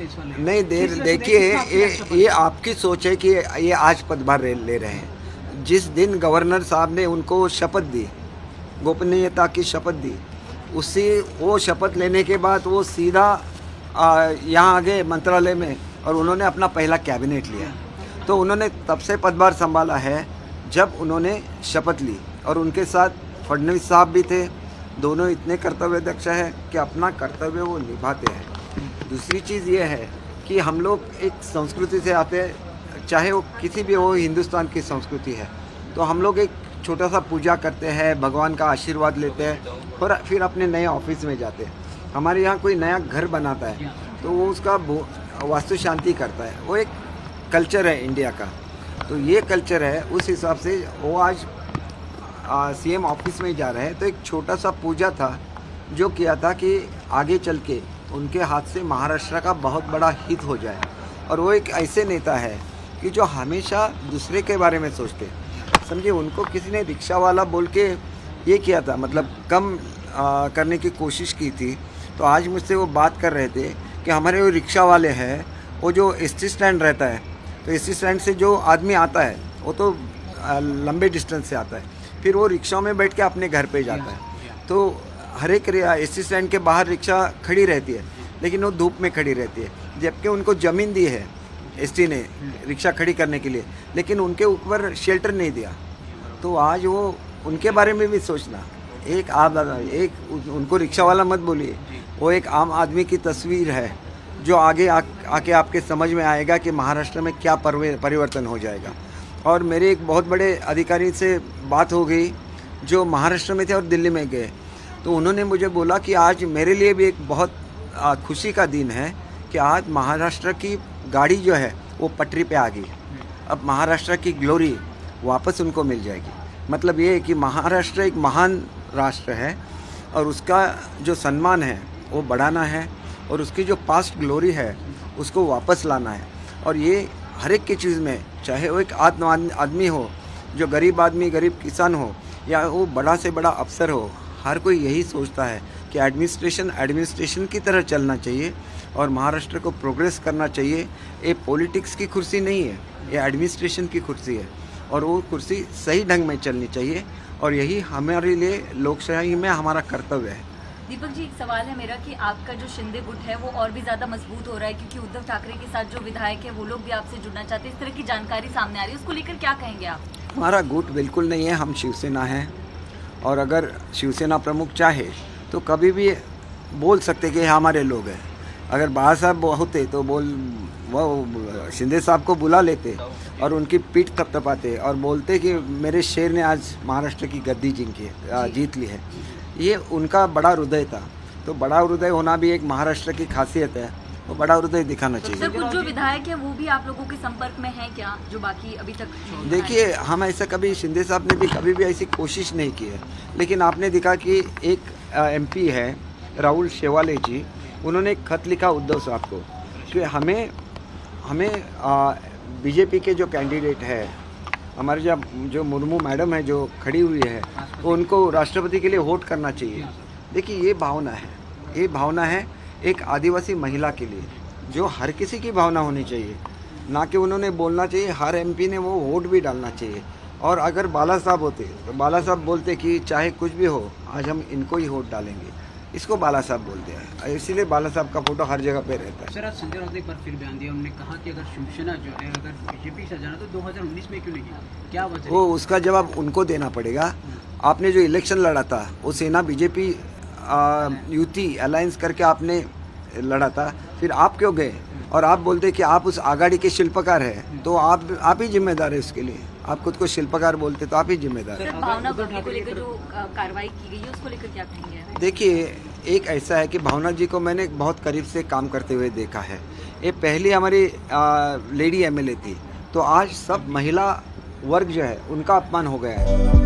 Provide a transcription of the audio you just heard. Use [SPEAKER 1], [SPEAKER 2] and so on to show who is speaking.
[SPEAKER 1] थे इस वाले?
[SPEAKER 2] नहीं देखिए, ये आपकी सोच है कि ये आज पदभार ले रहे हैं। जिस दिन गवर्नर साहब ने उनको शपथ दी, गोपनीयता की शपथ दी, वो शपथ लेने के बाद वो सीधा यहाँ आ गए मंत्रालय में और उन्होंने अपना पहला कैबिनेट लिया। तो उन्होंने तब से पदभार संभाला है जब उन्होंने शपथ ली, और उनके साथ फडणवीस साहब भी थे। दोनों इतने कर्तव्यदक्ष है कि अपना कर्तव्य वो निभाते हैं। दूसरी चीज़ ये है कि हम लोग एक संस्कृति से आते हैं, चाहे वो किसी भी हो, हिंदुस्तान की संस्कृति है, तो हम लोग एक छोटा सा पूजा करते हैं, भगवान का आशीर्वाद लेते हैं और फिर अपने नए ऑफिस में जाते हैं। हमारे यहाँ कोई नया घर बनाता है तो वो उसका वास्तु शांति करता है, वो एक कल्चर है इंडिया का। तो ये कल्चर है, उस हिसाब से वो आज सीएम ऑफिस में जा रहे हैं, तो एक छोटा सा पूजा था जो किया था कि आगे चल के उनके हाथ से महाराष्ट्र का बहुत बड़ा हित हो जाए। और वो एक ऐसे नेता है कि जो हमेशा दूसरे के बारे में सोचते, समझिए उनको किसी ने रिक्शा वाला बोल के ये किया था, मतलब कम करने की कोशिश की थी। तो आज मुझसे वो बात कर रहे थे कि हमारे वो रिक्शा वाले हैं, वो जो एसटी स्टैंड रहता है, तो एसटी स्टैंड से जो आदमी आता है वो तो लंबे डिस्टेंस से आता है, फिर वो रिक्शा में बैठ के अपने घर पे जाता है। तो हर एक एसटी स्टैंड के बाहर रिक्शा खड़ी रहती है, लेकिन वो धूप में खड़ी रहती है, जबकि उनको ज़मीन दी है एसटी ने रिक्शा खड़ी करने के लिए, लेकिन उनके ऊपर शेल्टर नहीं दिया। तो आज वो उनके बारे में भी सोचना, उनको रिक्शा वाला मत बोलिए, वो एक आम आदमी की तस्वीर है जो आगे आके आपके समझ में आएगा कि महाराष्ट्र में क्या परिवर्तन हो जाएगा। और मेरे एक बहुत बड़े अधिकारी से बात हो गई जो महाराष्ट्र में थे और दिल्ली में गए, तो उन्होंने मुझे बोला कि आज मेरे लिए भी एक बहुत खुशी का दिन है कि आज महाराष्ट्र की गाड़ी जो है वो पटरी पे आ गई। अब महाराष्ट्र की ग्लोरी वापस उनको मिल जाएगी। मतलब ये है कि महाराष्ट्र एक महान राष्ट्र है और उसका जो सम्मान है वो बढ़ाना है, और उसकी जो पास्ट ग्लोरी है उसको वापस लाना है। और ये हर एक की चीज़ में, चाहे वो एक आदमी हो, जो गरीब आदमी, गरीब किसान हो, या वो बड़ा से बड़ा अफसर हो, हर कोई यही सोचता है कि एडमिनिस्ट्रेशन की तरह चलना चाहिए और महाराष्ट्र को प्रोग्रेस करना चाहिए। ये पॉलिटिक्स की कुर्सी नहीं है, ये एडमिनिस्ट्रेशन की कुर्सी है, और वो कुर्सी सही ढंग में चलनी चाहिए, और यही हमारे लिए लोकशाही में हमारा कर्तव्य है।
[SPEAKER 3] दीपक जी, एक सवाल है मेरा कि आपका जो शिंदे गुट है वो और भी ज़्यादा मजबूत हो रहा है, क्योंकि उद्धव ठाकरे के साथ जो विधायक है वो लोग भी आपसे जुड़ना चाहते हैं, इस तरह की जानकारी सामने आ रही है, उसको लेकर क्या कहेंगे आप?
[SPEAKER 2] हमारा गुट बिल्कुल नहीं है, हम शिवसेना है, और अगर शिवसेना प्रमुख चाहे तो कभी भी बोल सकते कि हमारे लोग हैं। अगर बाला साहब होते तो वो शिंदे साहब को बुला लेते और उनकी पीठ थपथपाते और बोलते कि मेरे शेर ने आज महाराष्ट्र की गद्दी जीत ली है। ये उनका बड़ा हृदय था, तो बड़ा हृदय होना भी एक महाराष्ट्र की खासियत है, वो बड़ा हृदय दिखाना चाहिए।
[SPEAKER 3] सर, कुछ जो विधायक है वो भी आप लोगों के संपर्क में हैं क्या, जो बाकी अभी तक?
[SPEAKER 2] देखिए, हम ऐसा कभी, शिंदे साहब ने भी कभी भी ऐसी कोशिश नहीं की है, लेकिन आपने देखा कि एक एमपी है राहुल शेवाले जी, उन्होंने एक खत लिखा उद्धव साहब को कि हमें बीजेपी के जो कैंडिडेट है, हमारे जो मुर्मू मैडम है जो खड़ी हुई है, तो उनको राष्ट्रपति के लिए वोट करना चाहिए। देखिए, ये भावना है एक आदिवासी महिला के लिए, जो हर किसी की भावना होनी चाहिए, ना कि उन्होंने बोलना चाहिए, हर एमपी ने वो वोट भी डालना चाहिए। और अगर बाला साहब होते तो बाला साहब बोलते कि चाहे कुछ भी हो, आज हम इनको ही वोट डालेंगे, इसको बाला साहब बोलते हैं, इसीलिए बाला साहब का फोटो हर जगह पे रहता है।
[SPEAKER 1] सर, आज संजय राउत ने एक बार फिर बयान दिया, उन्होंने कहा कि अगर शिवसेना जो है, अगर बीजेपी से जाना तो 2019 में क्यों नहीं किया, क्या वजह?
[SPEAKER 2] वो उसका जवाब उनको देना पड़ेगा। आपने जो इलेक्शन लड़ा था वो सेना बीजेपी युति अलायंस करके आपने लड़ा था, फिर आप क्यों गए? और आप बोलते कि आप उस आघाड़ी के शिल्पकार हैं, तो आप ही जिम्मेदार है उसके लिए। आप खुद को शिल्पकार बोलते तो आप ही जिम्मेदार है।
[SPEAKER 3] भावना भगत को लेकर जो कार्रवाई की गई है उसको लेकर क्या कहेंगे?
[SPEAKER 2] देखिए, एक ऐसा है कि भावना जी को मैंने बहुत करीब से काम करते हुए देखा है। ये पहली हमारी लेडी एमएलए थी, तो आज सब महिला वर्ग जो है उनका अपमान हो गया है।